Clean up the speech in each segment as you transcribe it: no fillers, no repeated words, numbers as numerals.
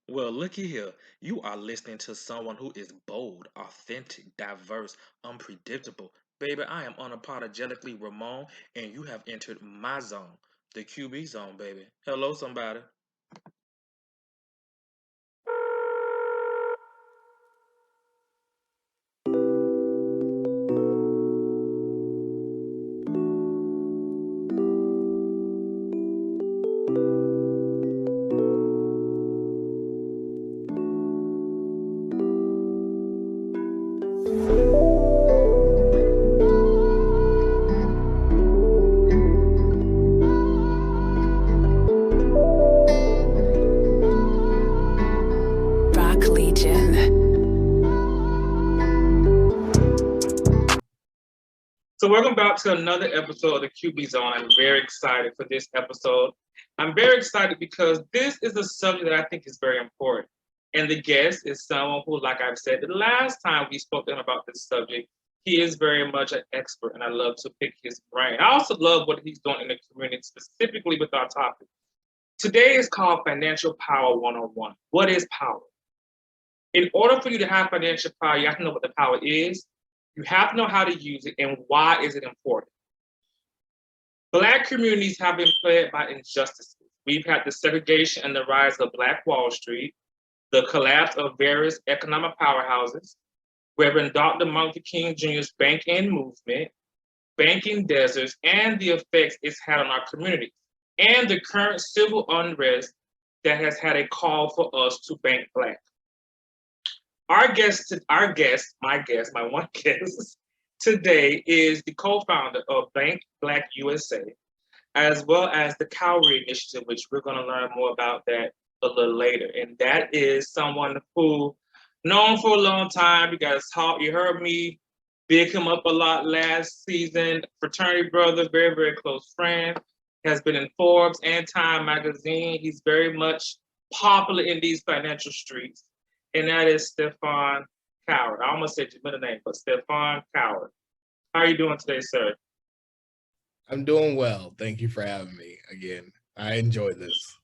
Well, looky here. You are listening to someone who is bold, authentic, diverse, unpredictable. Baby, I am unapologetically Ramon, and you have entered my zone, the QB zone, baby. Hello, somebody. Rock Legion. So welcome back to another episode of the QB Zone. I'm very excited for this episode. I'm very excited because this is a subject that I think is very important. And the guest is someone who, like I've said, the last time we spoke to him about this subject, he is very much an expert, and I love to pick his brain. I also love what he's doing in the community, specifically with our topic. Today is called Financial Power 101. What is power? In order for you to have financial power, you have to know what the power is. You have to know how to use it and why is it important. Black communities have been plagued by injustices. We've had the segregation and the rise of Black Wall Street, the collapse of various economic powerhouses, Reverend Dr. Martin Luther King Jr.'s banking movement, banking deserts, and the effects it's had on our communities, and the current civil unrest that has had a call for us to bank Black. My one guest today is the co-founder of Bank Black USA, as well as the Kaori Initiative, which we're going to learn more about that a little later. And that is someone who known for a long time. You guys talk, you heard me big him up a lot last season. Fraternity brother, very, very close friend, has been in Forbes and Time magazine. He's very much popular in these financial streets. And that is Stephone Kaori. I almost said your middle name, but Stephone Kaori. How are you doing today, sir? I'm doing well. Thank you for having me again. I enjoy this.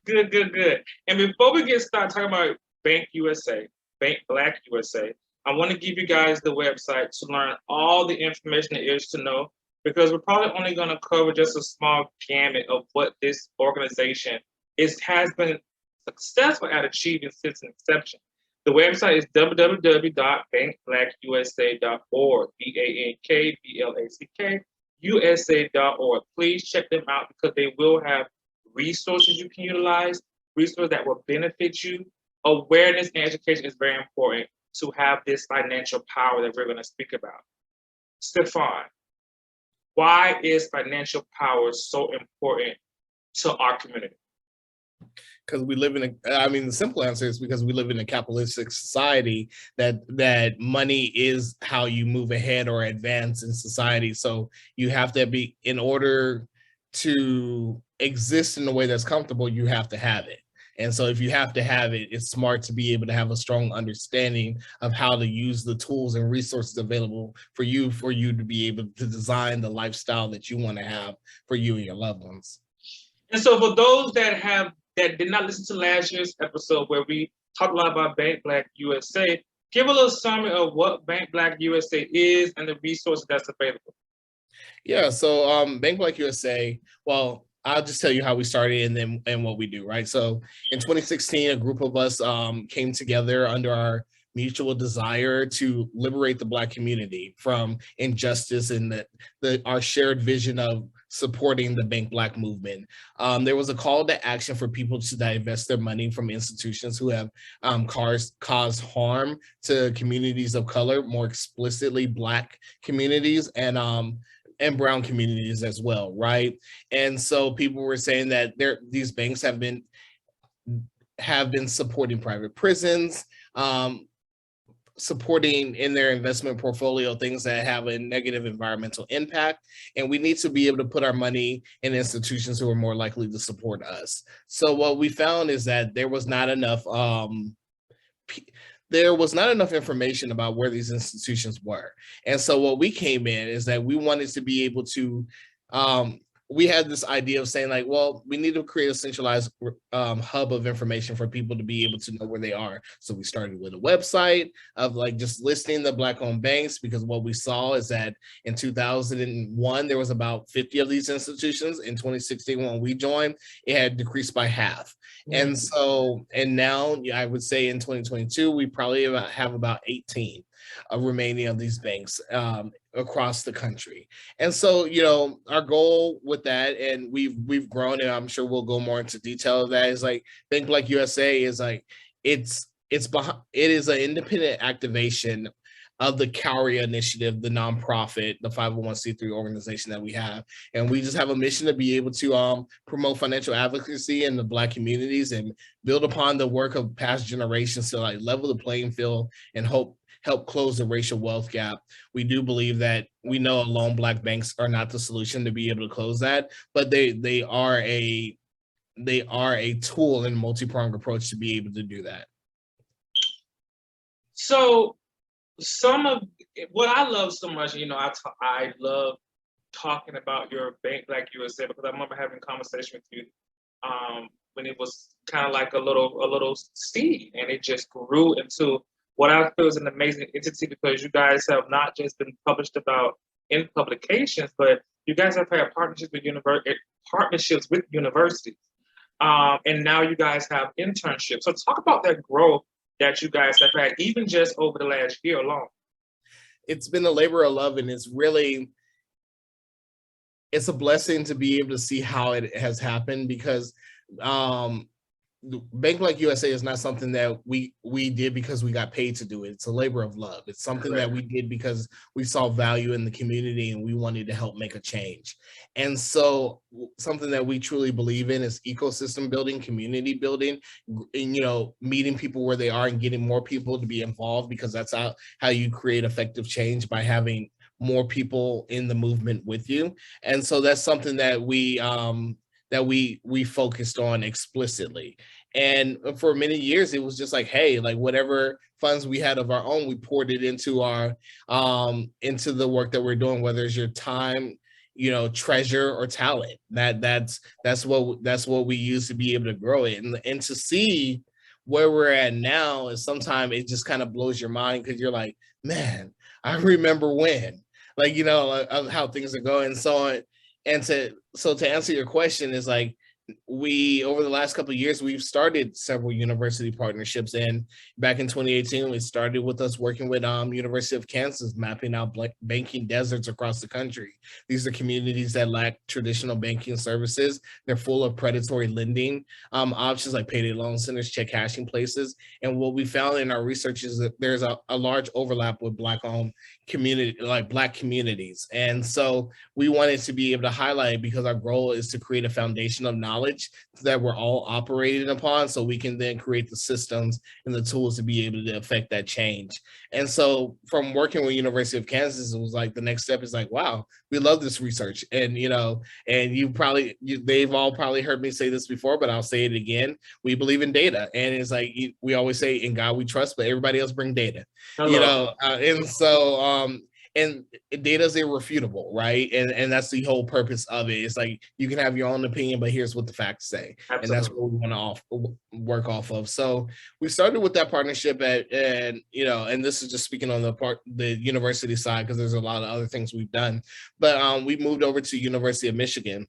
Good, good, good. And before we get started talking about Bank USA, Bank Black USA, I want to give you guys the website to learn all the information there is to know, because we're probably only going to cover just a small gamut of what this organization has been successful at achieving since inception. The website is www.bankblackusa.org, BANKBLACK, USA.org. Please check them out because they will have resources you can utilize, resources that will benefit you. Awareness and education is very important to have this financial power that we're going to speak about. Stephone, why is financial power so important to our community? Because we live in the simple answer is because we live in a capitalistic society that money is how you move ahead or advance in society. So you have to be, in order to exist in a way that's comfortable, you have to have it. And so if you have to have it, it's smart to be able to have a strong understanding of how to use the tools and resources available for you to be able to design the lifestyle that you want to have for you and your loved ones. And so for those that did not listen to last year's episode where we talked a lot about Bank Black USA, give a little summary of what Bank Black USA is and the resources that's available. Yeah, so Bank Black USA, well, I'll just tell you how we started and what we do, right? So in 2016, a group of us came together under our mutual desire to liberate the Black community from injustice and our shared vision of supporting the Bank Black movement. There was a call to action for people to divest their money from institutions who have caused harm to communities of color, more explicitly Black communities, and brown communities as well, right? And so people were saying that these banks have been supporting private prisons, supporting in their investment portfolio things that have a negative environmental impact, and we need to be able to put our money in institutions who are more likely to support us. So what we found is that there was not enough information about where these institutions were. And so what we came in is that we wanted to be able to we had this idea of saying like, well, we need to create a centralized hub of information for people to be able to know where they are. So we started with a website of like just listing the Black-owned banks, because what we saw is that in 2001 there was about 50 of these institutions. In 2016, when we joined, it had decreased by half. And so, and now I would say in 2022 we probably have about 18 remaining of these banks across the country. And so, you know, our goal with that, and we've grown, and I'm sure we'll go more into detail of that, is like Bank Black USA is like it is an independent activation of the Kaori Initiative, the nonprofit, the 501c3 organization that we have. And we just have a mission to be able to promote financial advocacy in the Black communities and build upon the work of past generations to like level the playing field and help close the racial wealth gap. We do believe that we know alone Black banks are not the solution to be able to close that, but they are a tool and multi-pronged approach to be able to do that. So some of what I love so much, you know, I love talking about your Bank Black USA, because I remember having a conversation with you when it was kind of like a little seed, and it just grew into what I feel is an amazing entity, because you guys have not just been published about in publications, but you guys have had partnerships with universities, and now you guys have internships. So talk about that growth that you guys have had, even just over the last year alone. It's been a labor of love, and it's a blessing to be able to see how it has happened, because Bank Like USA is not something that we did because we got paid to do it. It's a labor of love. It's something that we did because we saw value in the community and we wanted to help make a change. And so something that we truly believe in is ecosystem building, community building, and, you know, meeting people where they are and getting more people to be involved, because that's how you create effective change, by having more people in the movement with you. And so that's something that we focused on explicitly. And for many years, it was just like, hey, like whatever funds we had of our own, we poured it into our into the work that we're doing, whether it's your time, you know, treasure, or talent. That's what we use to be able to grow it. And to see where we're at now is sometimes it just kind of blows your mind, because you're like, man, I remember when, like, you know, of how things are going. So to answer your question is like, we, over the last couple of years, we've started several university partnerships. And back in 2018, we started with us working with University of Kansas, mapping out banking deserts across the country. These are communities that lack traditional banking services. They're full of predatory lending options like payday loan centers, check cashing places. And what we found in our research is that there's a large overlap with Black-owned community, like Black communities. And so we wanted to be able to highlight, because our goal is to create a foundation of knowledge that we're all operating upon, so we can then create the systems and the tools to be able to affect that change. And so from working with University of Kansas, it was like the next step is like, wow, we love this research. And, you know, and they've all probably heard me say this before, but I'll say it again. We believe in data. And it's like, we always say, in God we trust, but everybody else bring data. Hello. You know, and so and data is irrefutable, right? And that's the whole purpose of it. It's like, you can have your own opinion, but here's what the facts say. Absolutely. And that's what we want to work off of. So we started with that partnership and you know, and this is just speaking on the university side, because there's a lot of other things we've done. But we moved over to University of Michigan.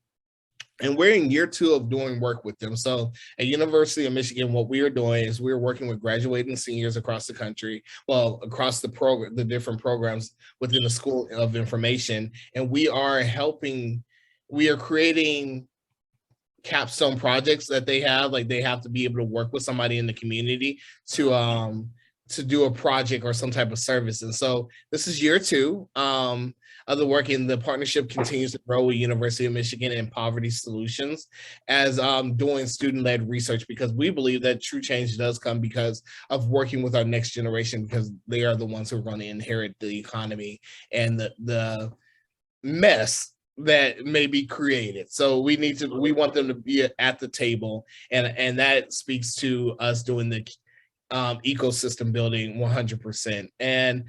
And we're in year 2 of doing work with them. So at University of Michigan, what we are doing is we're working with graduating seniors across the country, well, across the different programs within the School of Information. And we are creating capstone projects that they have. Like, they have to be able to work with somebody in the community to do a project or some type of service. And so this is year 2 of the work, and the partnership continues to grow with University of Michigan and Poverty Solutions as doing student-led research, because we believe that true change does come because of working with our next generation, because they are the ones who are going to inherit the economy and the mess that may be created. So we want them to be at the table, and that speaks to us doing ecosystem building 100%. And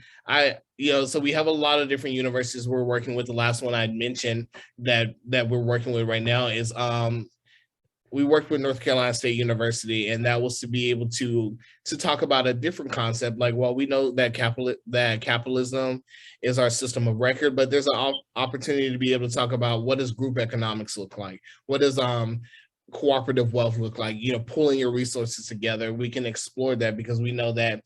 so we have a lot of different universities we're working with. The last one I'd mentioned that we're working with right now is we worked with North Carolina State University, and that was to be able to talk about a different concept. Like, well, we know that capitalism is our system of record, but there's an opportunity to be able to talk about what does group economics look like? What does cooperative wealth look like? Pulling your resources together. We can explore that because we know that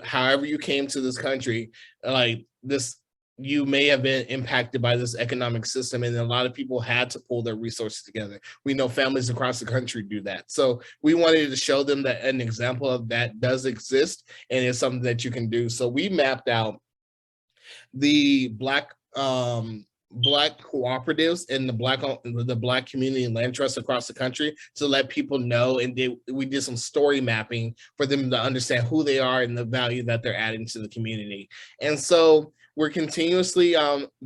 however you came to this country, like this, you may have been impacted by this economic system, and a lot of people had to pull their resources together. We know families across the country do that. So we wanted to show them that an example of that does exist, and it's something that you can do. So we mapped out the Black cooperatives and the Black community and land trusts across the country to let people know, and we did some story mapping for them to understand who they are and the value that they're adding to the community. And so we're continuously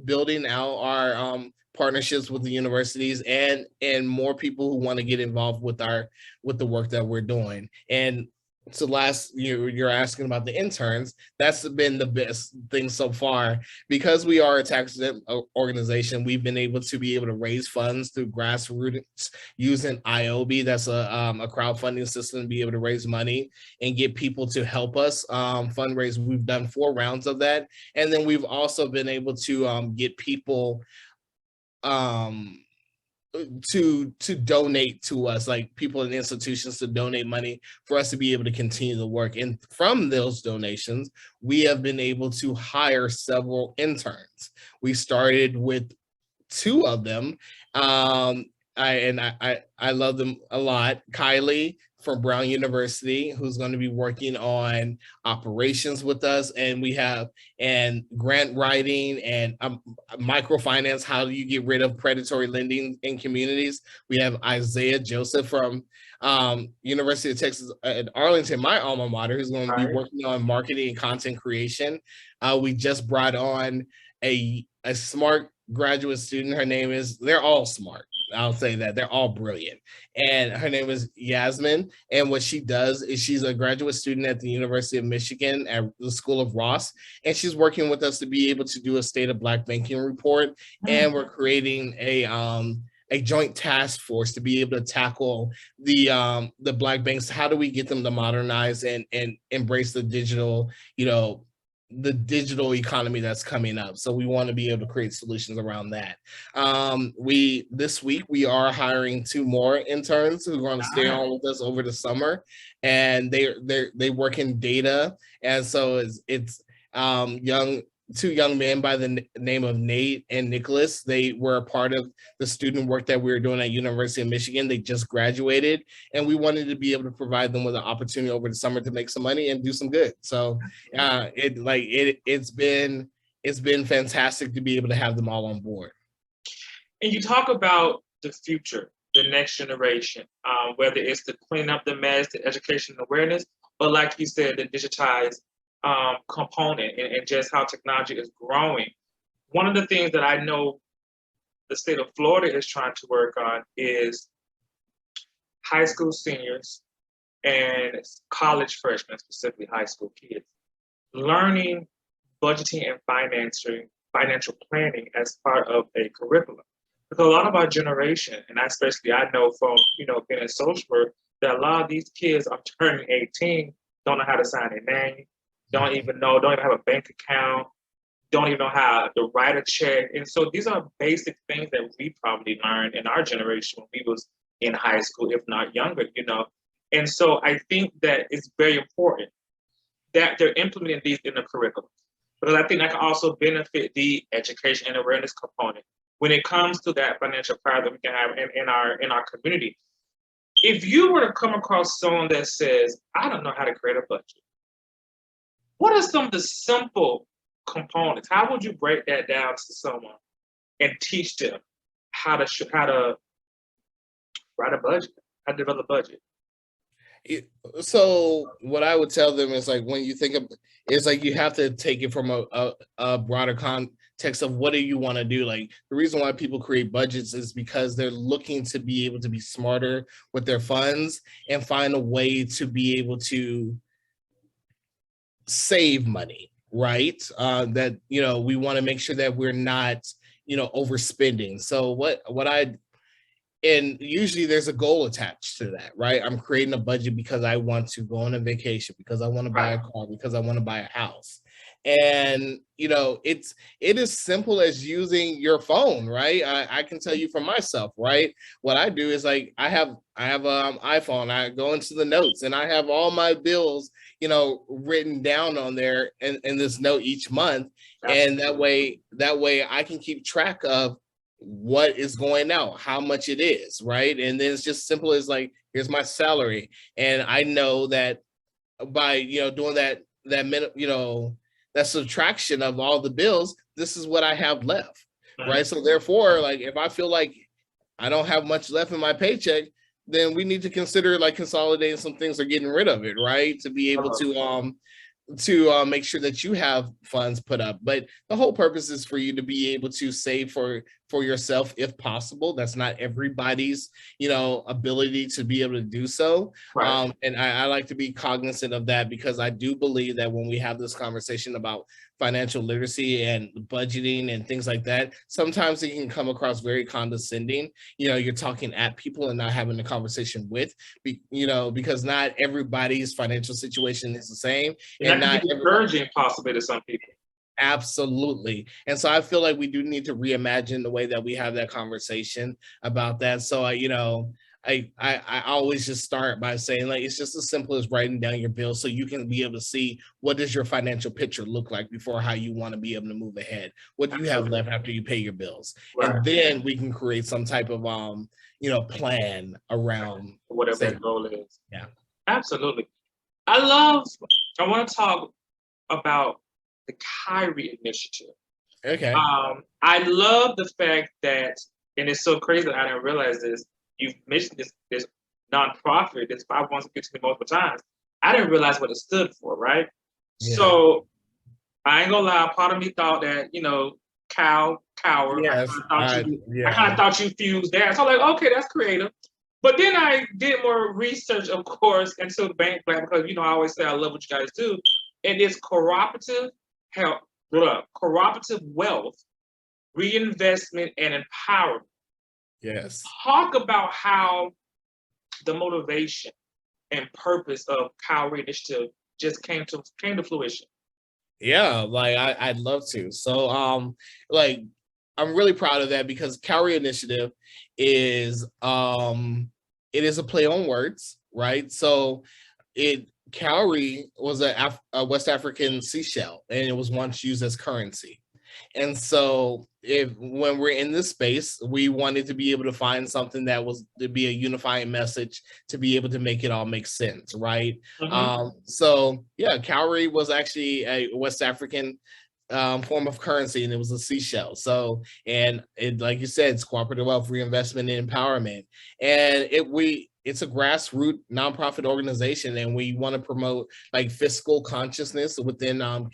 building out our partnerships with the universities and more people who want to get involved with the work that we're doing. And so you're asking about the interns. That's been the best thing so far. Because we are a tax-exempt organization, we've been able to raise funds through grassroots using IOB. That's a crowdfunding system to be able to raise money and get people to help us fundraise. We've done 4 rounds of that. And then we've also been able to get people to donate to us, like people in institutions to donate money for us to be able to continue the work. And from those donations, we have been able to hire several interns. We started with 2 of them. I love them a lot. Kylie from Brown University, who's going to be working on operations with us, and grant writing and microfinance. How do you get rid of predatory lending in communities? We have Isaiah Joseph from University of Texas at Arlington, my alma mater, who's going to be working on marketing and content creation. We just brought on a smart graduate student. They're all smart. I'll say that they're all brilliant. And her name is Yasmin. And what she does is she's a graduate student at the University of Michigan at the School of Ross. And she's working with us to be able to do a state of Black banking report. And we're creating a joint task force to be able to tackle the Black banks. How do we get them to modernize and embrace the digital, the digital economy that's coming up? So we want to be able to create solutions around that. This week we are hiring 2 more interns who are going to stay on with us over the summer, and they work in data. And so it's 2 young men by the name of Nate and Nicholas. They were a part of the student work that we were doing at University of Michigan. They just graduated, and we wanted to be able to provide them with an opportunity over the summer to make some money and do some good. So it's been fantastic to be able to have them all on board. And you talk about the future, the next generation, whether it's to clean up the mess, the education and awareness, or like you said, the digitized component and just how technology is growing. One of the things that I know the state of Florida is trying to work on is high school seniors and college freshmen, specifically high school kids, learning budgeting and financial planning as part of a curriculum. Because a lot of our generation, and especially I know from being in social work, that a lot of these kids are turning 18, don't know how to sign their name, don't even have a bank account, don't even know how to write a check. And so these are basic things that we probably learned in our generation when we was in high school, if not younger, And so I think that it's very important that they're implementing these in the curriculum, because I think that can also benefit the education and awareness component when it comes to that financial power that we can have in our community. If you were to come across someone that says, I don't know how to create a budget, what are some of the simple components? How would you break that down to someone and teach them how to write a budget, how to develop a budget? So what I would tell them is, like, when you think of, it's like you have to take it from a broader context of what do you want to do. Like, the reason why people create budgets is because they're looking to be able to be smarter with their funds and find a way to be able to save money, right? That, we want to make sure that we're not, overspending. So and usually there's a goal attached to that, right? I'm creating a budget because I want to go on a vacation, because I want to buy Right. a car, because I want to buy a house. And it is simple as using your phone, right? I can tell you for myself, right? What I do is, like, I have iPhone. I go into the notes and I have all my bills, written down on there in this note each month. And that way I can keep track of what is going out, how much it is, right? And then it's just simple as, like, here's my salary, and I know that by doing that minute, that subtraction of all the bills, this is what I have left, right? So therefore, like, if I feel like I don't have much left in my paycheck, then we need to consider, like, consolidating some things or getting rid of it, right? To be able to make sure that you have funds put up. But the whole purpose is for you to be able to save for yourself if possible. That's not everybody's ability to be able to do so. Right. And I like to be cognizant of that, because I do believe that when we have this conversation about financial literacy and budgeting and things like that, sometimes it can come across very condescending. You're talking at people and not having a conversation with, because not everybody's financial situation is the same. And that can be discouraging possibly to some people. Absolutely. And so I feel like we do need to reimagine the way that we have that conversation about that. So I always just start by saying, like, it's just as simple as writing down your bills so you can be able to see what does your financial picture look like before how you want to be able to move ahead. What do you have left after you pay your bills? Right. And then we can create some type of plan around Whatever saving. that goal is. Yeah. Absolutely. I want to talk about the Kaori Initiative. Okay. I love the fact that, and it's so crazy that I didn't realize this. You've mentioned this nonprofit, this 501c multiple times. I didn't realize what it stood for, right? Yeah. So I ain't gonna lie. Part of me thought that Kaori. Yes. I kind of thought you fused that. So I'm like, okay, that's creative. But then I did more research, of course, into the bank plan, because I always say I love what you guys do, and it's cooperative wealth, reinvestment, and empowerment. Yes. Talk about how the motivation and purpose of Kaori Initiative just came to fruition. Yeah, like I'd love to. So like, I'm really proud of that, because Kaori Initiative is it is a play on words, right? So Kaori was a West African seashell, and it was once used as currency. And so when we're in this space, we wanted to be able to find something that was to be a unifying message, to be able to make it all make sense, right? So yeah, Kaori was actually a West African form of currency, and it was a seashell. So, and it, like you said, it's cooperative wealth, reinvestment, and empowerment. And it's a grassroots nonprofit organization, and we want to promote, like, fiscal consciousness within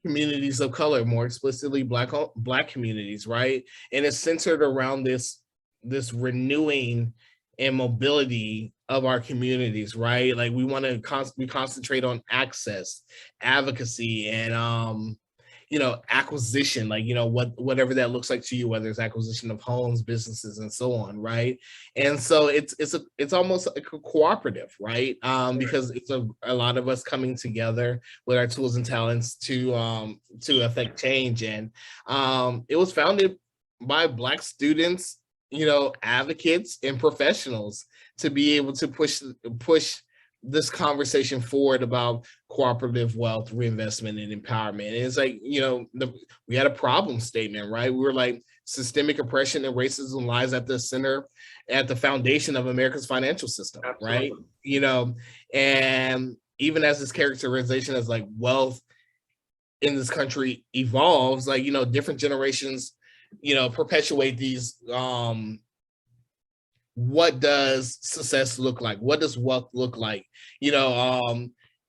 communities of color, more explicitly black communities, right? And it's centered around this renewing and mobility of our communities, right? Like, we want to concentrate on access, advocacy, and acquisition, like, whatever that looks like to you, whether it's acquisition of homes, businesses, and so on, right? And so it's almost like a cooperative, right? Because it's a lot of us coming together with our tools and talents to affect change. And it was founded by Black students, advocates and professionals, to be able to push this conversation forward about cooperative wealth, reinvestment, and empowerment. And it's like, we had a problem statement, right? We were like, systemic oppression and racism lies at the foundation of America's financial system. Absolutely. Right? And even as this characterization as, like, wealth in this country evolves, like, different generations, perpetuate these, what does success look like? What does wealth look like?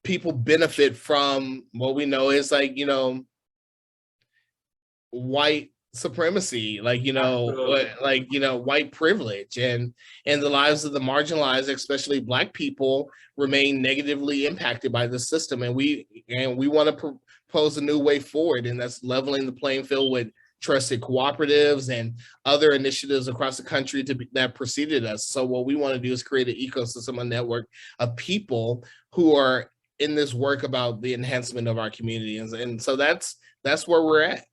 People benefit from what we know is, like, white supremacy, like Absolutely. white privilege, and the lives of the marginalized, especially Black people, remain negatively impacted by this system. And we want to propose a new way forward, and that's leveling the playing field with trusted cooperatives and other initiatives across the country that preceded us. So what we want to do is create an ecosystem, a network of people who are in this work about the enhancement of our communities. And so that's where we're at.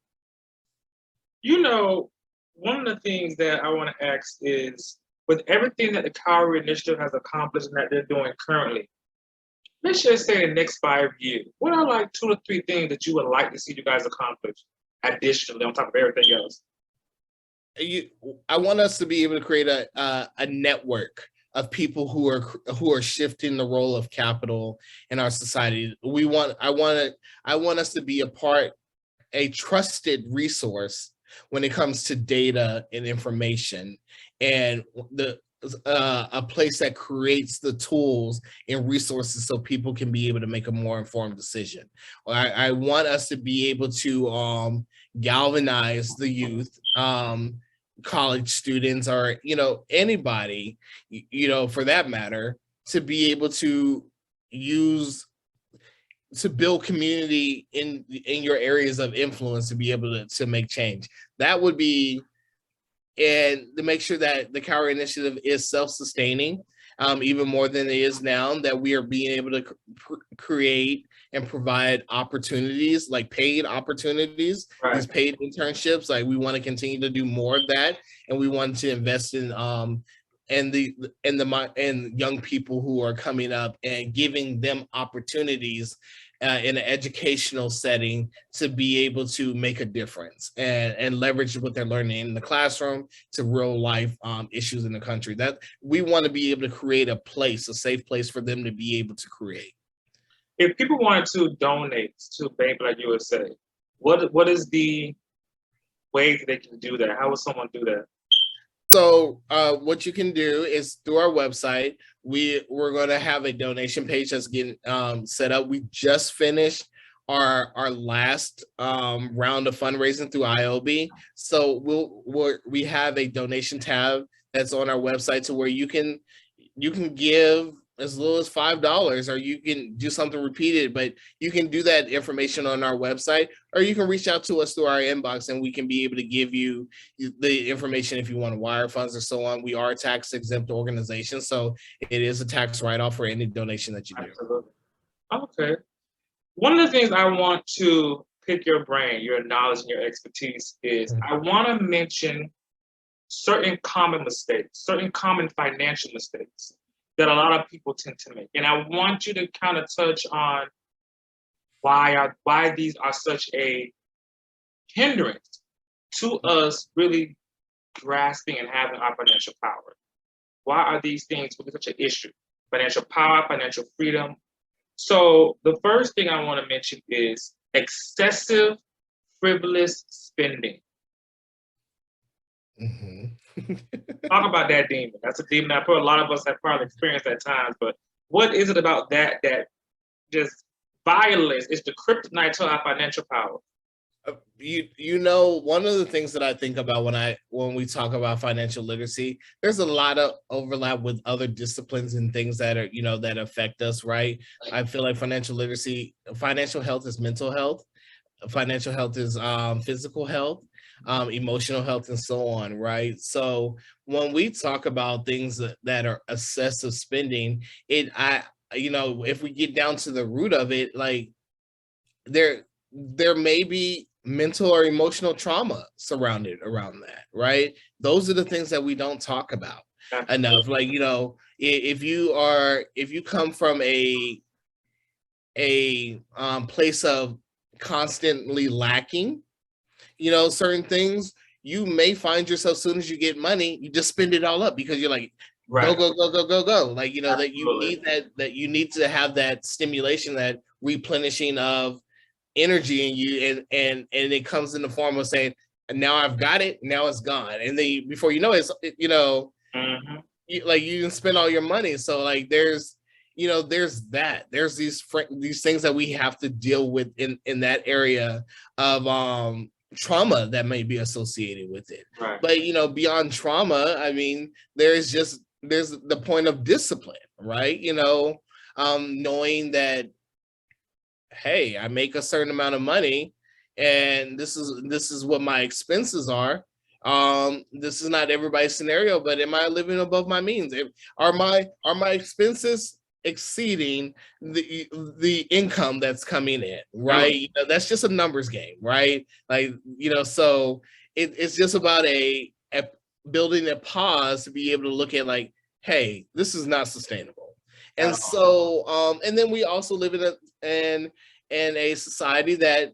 You know, one of the things that I want to ask is, with everything that the Kaori Initiative has accomplished and that they're doing currently, let's just say the next 5 years, what are like 2 to 3 things that you would like to see you guys accomplish additionally on top of everything else? I want us to be able to create a network of people who are shifting the role of capital in our society. I want us to be a trusted resource when it comes to data and information, and a place that creates the tools and resources so people can be able to make a more informed decision. I want us to be able to galvanize the youth, college students, or anybody, for that matter, to be able to use to build community in your areas of influence, to be able to make change. That would be, and to make sure that the Kaori Initiative is self-sustaining, even more than it is now, that we are being able to create and provide opportunities, like paid opportunities, Right. these paid internships. Like, we want to continue to do more of that, and we want to invest in and young people who are coming up, and giving them opportunities in an educational setting to be able to make a difference, and leverage what they're learning in the classroom to real life issues in the country. That we want to be able to create a safe place for them to be able to create. If people wanted to donate to Bank Like USA, what is the way that they can do that? How would someone do that? So what you can do is, through our website, we're going to have a donation page that's getting set up. We just finished our last round of fundraising through IOB. So we have a donation tab that's on our website, to where you can give as little as $5, or you can do something repeated, but you can do that information on our website, or you can reach out to us through our inbox, and we can be able to give you the information if you want to wire funds or so on. We are a tax exempt organization, so it is a tax write-off for any donation that you do. Absolutely. Okay. One of the things I want to pick your brain, your knowledge and your expertise is, I want to mention certain common mistakes, certain common financial mistakes that a lot of people tend to make. And I want you to kind of touch on why these are such a hindrance to us really grasping and having our financial power. Why are these things really such an issue? Financial power, financial freedom. So the first thing I want to mention is excessive frivolous spending. Talk about that demon. That's a demon that a lot of us have probably experienced at times. But what is it about that just violates? It's the kryptonite to our financial power. One of the things that I think about when we talk about financial literacy, there's a lot of overlap with other disciplines and things that are that affect us, right? I feel like financial health is mental health, financial health is physical health, emotional health, and so on, right? So when we talk about things that are excessive spending, if we get down to the root of it, like there may be mental or emotional trauma surrounded around that, right? Those are the things that we don't talk about enough. Like, if you come from a place of constantly lacking, certain things, you may find yourself, as soon as you get money, you just spend it all up, because you're like, right, go. Like, that you need to have that stimulation, that replenishing of energy in you, and it comes in the form of saying, now I've got it, now it's gone, and then before you know it, you can spend all your money. So like there's these things that we have to deal with in that area of trauma that may be associated with it. Right. But beyond trauma, I mean, there's the point of discipline, right? Knowing that, hey, I make a certain amount of money, and this is what my expenses are. This is not everybody's scenario, but am I living above my means? Are my expenses exceeding the income that's coming in, right? That's just a numbers game, right? Like, so it's just about a building a pause to be able to look at, like, hey, this is not sustainable. And so and then we also live in a society that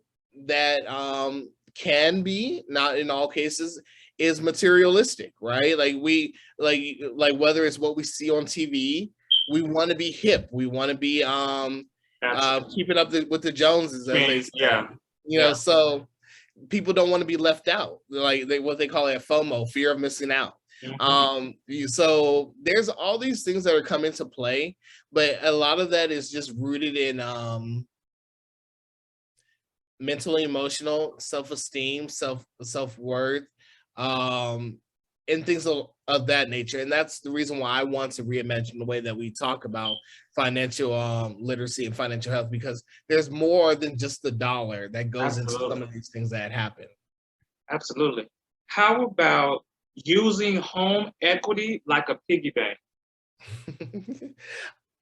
can be, not in all cases, is materialistic, right? Like whether it's what we see on TV, we want to be hip, we want to be keeping up with the Joneses, as they say. So people don't want to be left out, like what they call it, FOMO, fear of missing out. So there's all these things that are come into play, but a lot of that is just rooted in mental, emotional, self-esteem, self-worth, and things of that nature. And that's the reason why I want to reimagine the way that we talk about financial literacy and financial health, because there's more than just the dollar that goes into some of these things that happen. Absolutely. How about using home equity like a piggy bank?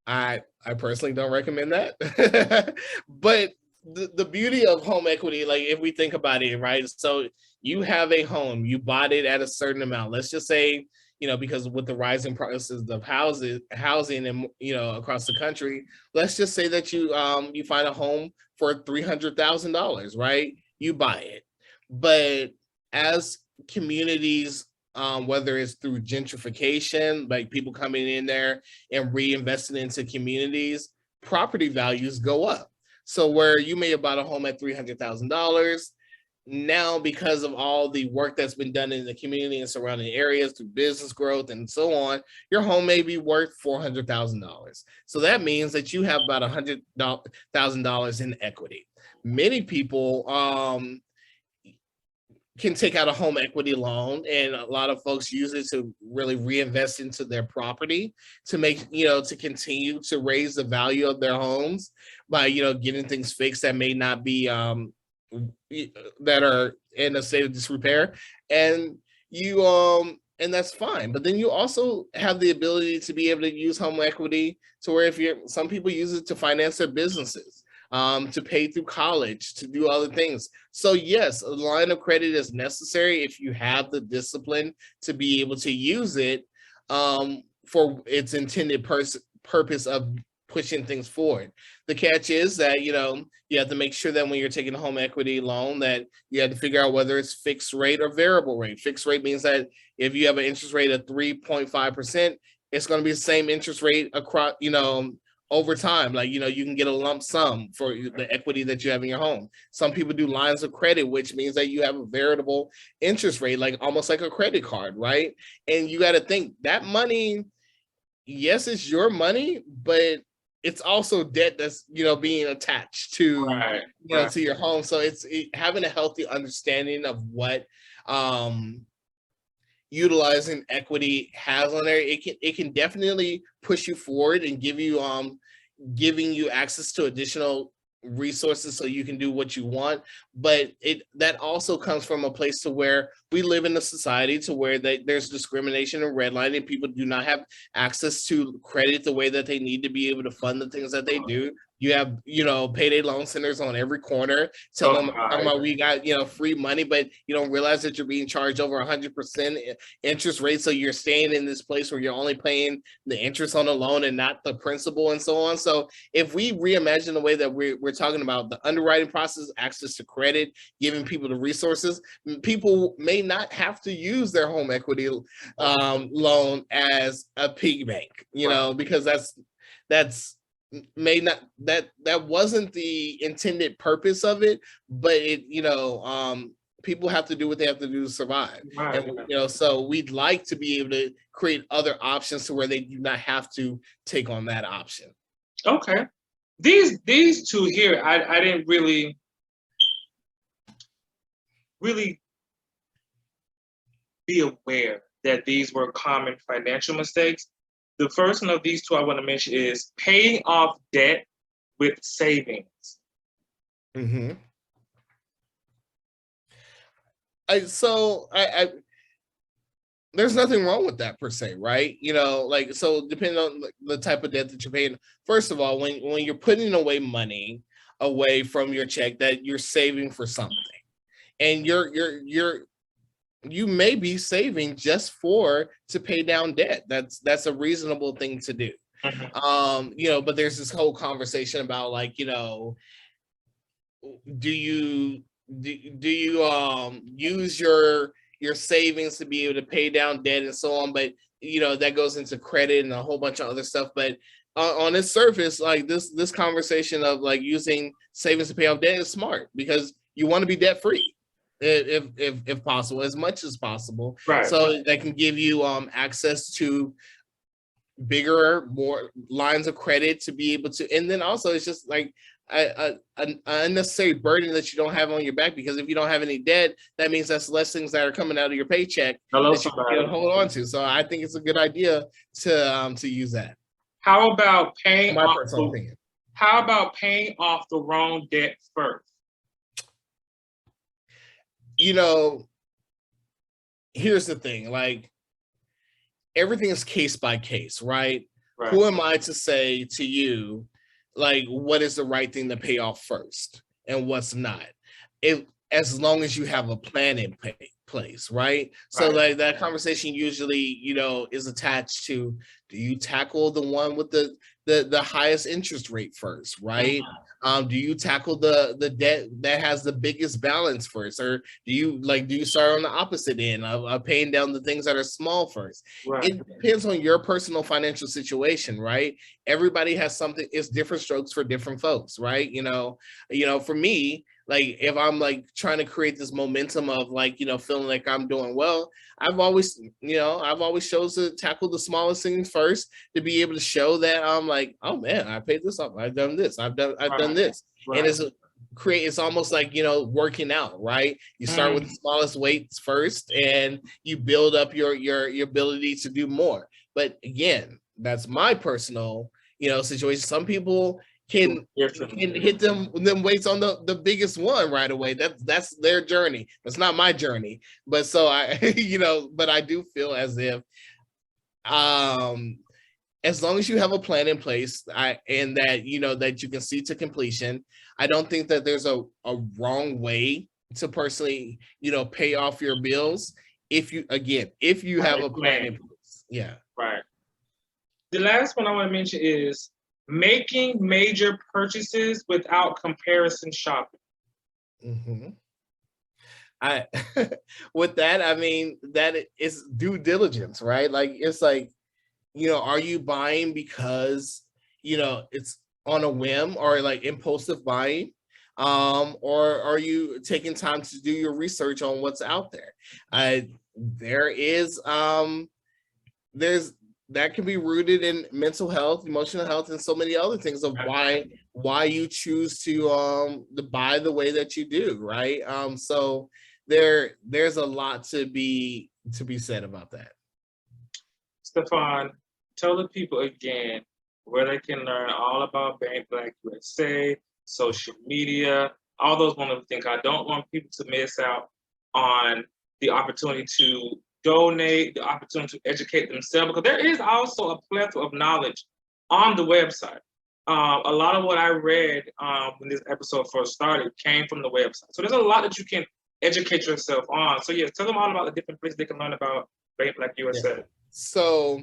I personally don't recommend that. But the beauty of home equity, like if we think about it, right? So you have a home, you bought it at a certain amount. Let's just say, because with the rising prices of housing and across the country, let's just say that you find a home for $300,000, right? You buy it. But as communities, whether it's through gentrification, like people coming in there and reinvesting into communities, property values go up. So where you may have bought a home at $300,000, now because of all the work that's been done in the community and surrounding areas through business growth and so on, your home may be worth $400,000. So that means that you have about $100,000 in equity. Many people can take out a home equity loan, and a lot of folks use it to really reinvest into their property to make, to continue to raise the value of their homes by, getting things fixed that may not be, that are in a state of disrepair. And and that's fine. But then you also have the ability to be able to use home equity to where some people use it to finance their businesses, to pay through college, to do other things. So yes, a line of credit is necessary if you have the discipline to be able to use it for its intended purpose of pushing things forward. The catch is that, you have to make sure that when you're taking a home equity loan, that you have to figure out whether it's fixed rate or variable rate. Fixed rate means that if you have an interest rate of 3.5%, it's going to be the same interest rate across, over time. Like, you can get a lump sum for the equity that you have in your home. Some people do lines of credit, which means that you have a variable interest rate, like almost like a credit card, right? And you got to think that money, yes, it's your money, but it's also debt that's, being attached to, to your home. So it's having a healthy understanding of what utilizing equity has on there. It can definitely push you forward and give you giving you access to additional resources so you can do what you want. But that also comes from a place to where we live in a society to where there's discrimination and redlining. People do not have access to credit the way that they need to be able to fund the things that they do. You have, payday loan centers on every corner telling them we got, free money, but you don't realize that you're being charged over 100% interest rate. So you're staying in this place where you're only paying the interest on the loan and not the principal and so on. So if we reimagine the way that we're talking about the underwriting process, access to credit, giving people the resources, people may not have to use their home equity loan as a piggy bank, because that's may not, that wasn't the intended purpose of it, but people have to do what they have to do to survive. And so we'd like to be able to create other options to where they do not have to take on that option. Okay. These two here, I didn't really really be aware that these were common financial mistakes. The first one of these two I want to mention is paying off debt with savings. Mm-hmm. I there's nothing wrong with that per se, right? Like, so depending on the type of debt that you're paying, first of all, when you're putting away money away from your check that you're saving for something, and you may be saving just to pay down debt. That's a reasonable thing to do. But there's this whole conversation about, like, do you use your savings to be able to pay down debt and so on, but that goes into credit and a whole bunch of other stuff. But on its surface, like, this conversation of, like, using savings to pay off debt is smart, because you want to be debt free if possible, as much as possible, Right. So that can give you access to more lines of credit to be able to, and then also it's just like an unnecessary burden that you don't have on your back, because if you don't have any debt, that means that's less things that are coming out of your paycheck that you can hold on to. So I think it's a good idea to use that. How about paying My personal opinion. How about paying off the wrong debt first? Here's the thing, like, everything is case by case, right? Right. Who am I to say to you, like, what is the right thing to pay off first and what's not? As long as you have a plan in place, right? So, like, that conversation usually, is attached to, do you tackle the one with the highest interest rate first, right? Do you tackle the debt that has the biggest balance first, or do you start on the opposite end of paying down the things that are small first? Right. It depends on your personal financial situation, right? Everybody has something. It's different strokes for different folks, right? For me, like, if I'm, like, trying to create this momentum of, like, feeling like I'm doing well, I've always chose to tackle the smallest things first, to be able to show that I'm like, oh man, I paid this off. I've done this. I've done this. Right. And it's almost like, working out, right? You start with the smallest weights first, and you build up your ability to do more. But again, that's my personal, situation. Some people can hit them weights on the biggest one right away. That's their journey. That's not my journey. But so I, but I do feel as if, as long as you have a plan in place, and that that you can see to completion, I don't think that there's a wrong way to personally, pay off your bills, if you have a plan in place. Yeah. Right. The last one I want to mention is making major purchases without comparison shopping. Mm-hmm. With that, I mean, that is due diligence, right? Like, it's like, are you buying because, it's on a whim, or like impulsive buying? Or are you taking time to do your research on what's out there? There's that can be rooted in mental health, emotional health, and so many other things of why you choose to buy the way that you do, right? So there's a lot to be said about that. Stephone, tell the people again where they can learn all about Bank Black USA, social media, all those wonderful things. I don't want people to miss out on the opportunity to donate, the opportunity to educate themselves, because there is also a plethora of knowledge on the website. A lot of what I read when this episode first started came from the website. So there's a lot that you can educate yourself on. So yes, tell them all about the different places they can learn about Bank Black USA. Yeah. So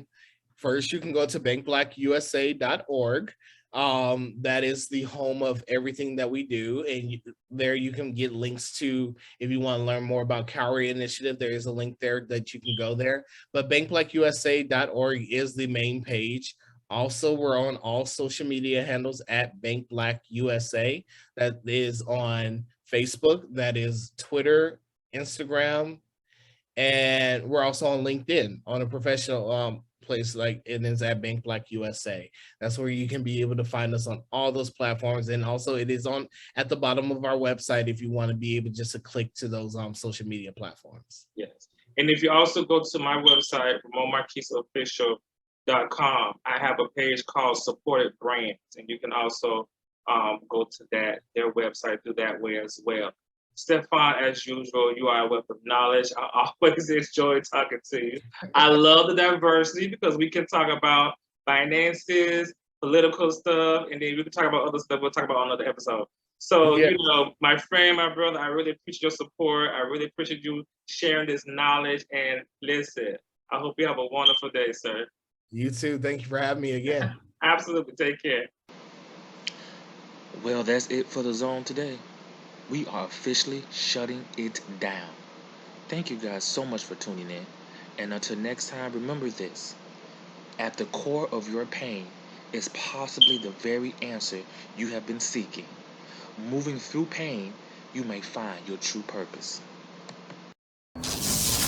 first, you can go to bankblackusa.org. That is the home of everything that we do, and there you can get links to, if you want to learn more about Kaori Initiative, there is a link there that you can go there. But bankblackusa.org is the main page. Also, we're on all social media handles at Bank Black USA. That is on Facebook, that is Twitter, Instagram, and we're also on LinkedIn on a professional place, like, and it's at Bank Black USA. That's where you can be able to find us on all those platforms. And also it is on at the bottom of our website if you want to be able just to click to those social media platforms. Yes. And if you also go to my website, RamonMarquiseOfficial.com, I have a page called Supported Brands, and you can also go to their website through that way as well. Stephone, as usual, you are a wealth of knowledge. I always enjoy talking to you. I love the diversity because we can talk about finances, political stuff, and then we can talk about other stuff we'll talk about on another episode. So, Yeah. my friend, my brother, I really appreciate your support. I really appreciate you sharing this knowledge. And listen, I hope you have a wonderful day, sir. You too. Thank you for having me again. Absolutely. Take care. Well, that's it for the zone today. We are officially shutting it down. Thank you guys so much for tuning in. And until next time, remember this. At the core of your pain is possibly the very answer you have been seeking. Moving through pain, you may find your true purpose.